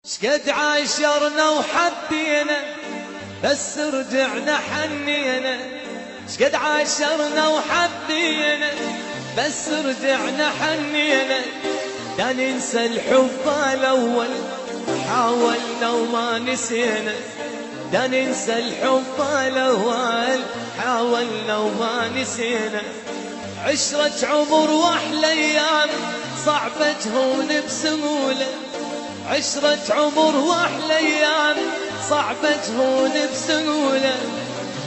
شقد عاشرنا وحبينا بس رجعنا حنينا. شقد عاشرنا وحبينا بس رجعنا حنينا. دا ننسى الحب الأول حاولنا وما نسينا. دا ننسى الحب الأول حاولنا وما نسينا. عشرة عمر واحلى أيام صعبة تهون بسهولة. عشرة عمر واحلى أيام صعبة تهون بسهولة.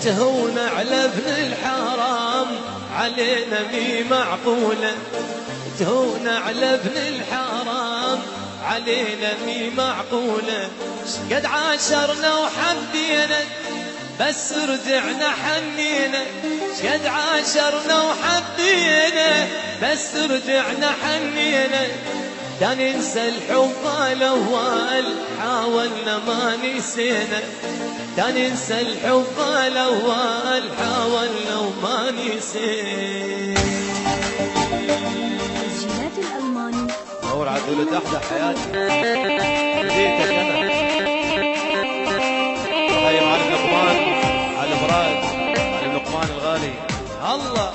تهون على ابن الحرام علينا مي معقولة. تهون على ابن الحرام علينا مي معقولة. شقد عاشرنا وحبينا بس رجعنا حنينا. شقد عاشرنا وحبينا بس رجعنا حنينا. دا ننسى الحب الأول حاولنا ما نسينا. دا ننسى الحب الأول حاولنا وما نسينا. تسجيلات الألماني دور عدولة تحت حياتي جيتك أنا. طيب على لقمان على مراد على لقمان الغالي الله.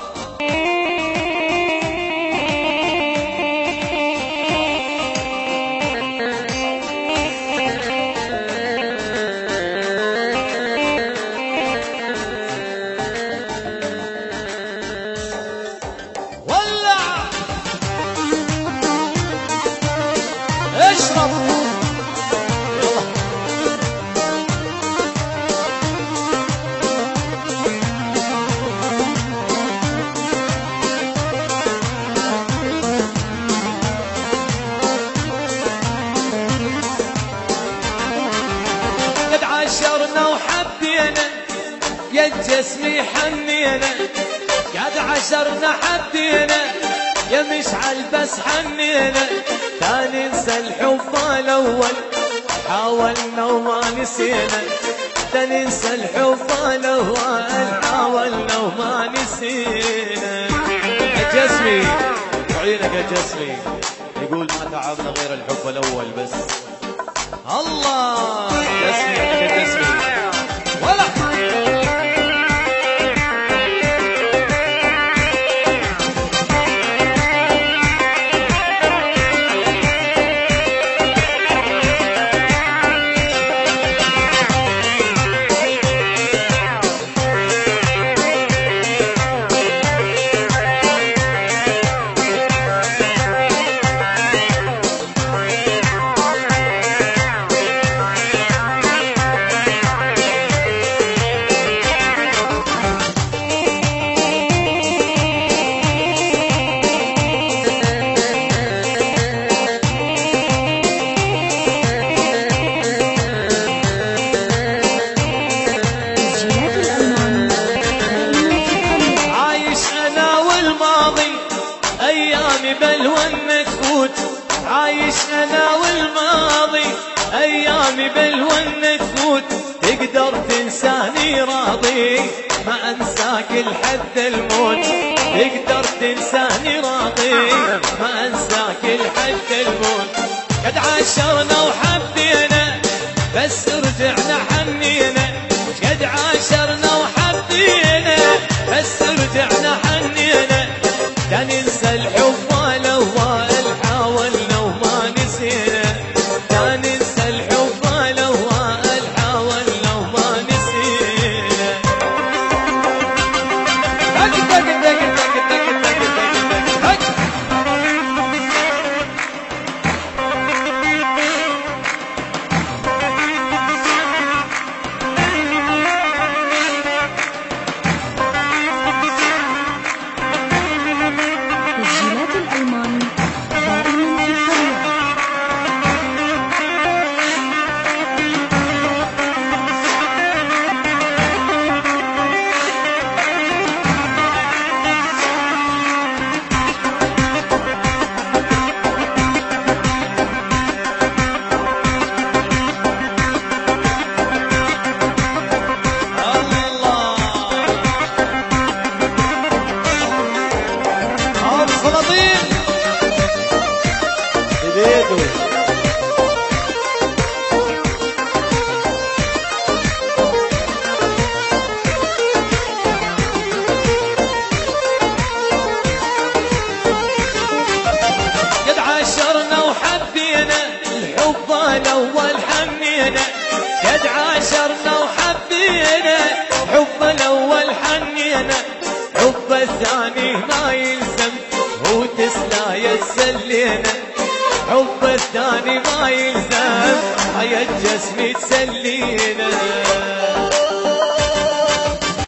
عاشرنا وحبينا يا جسمي حنينا. قد عاشرنا حبينا يا مشعل بس حنينا. تا ننسى الحب الأول حاولنا وما نسينا. تا ننسى الحب الأول حاولنا وما نسينا. يا جسمي وعينك يا جسمي يقول ما تعبنا غير الحب الأول بس. الله جسمي يا جسمي ولا بلوى تفوت. عايش أنا والماضي أيامي بلوى تفوت. تقدر تنساني راضي ما أنساك لحد الموت. تقدر تنساني راضي ما أنساك لحد الموت. قد عاشرنا وحبينا بس رجعنا حنينا. قد عاشرنا وحبينا بس رجعنا حنينا. دا ننسى الحب الأول حاولنا وما نسينا. دا ننسى الحب الأول حاولنا وما نسينا. دق دق دق دق دق دق دق. الأول حنينا قد عاشرنا وحبينا، حب الأول حنينا حب الثاني ما يلزم هو تسلا يتسلينا، حب الثاني ما يلزم حياة جسمي تسلينا.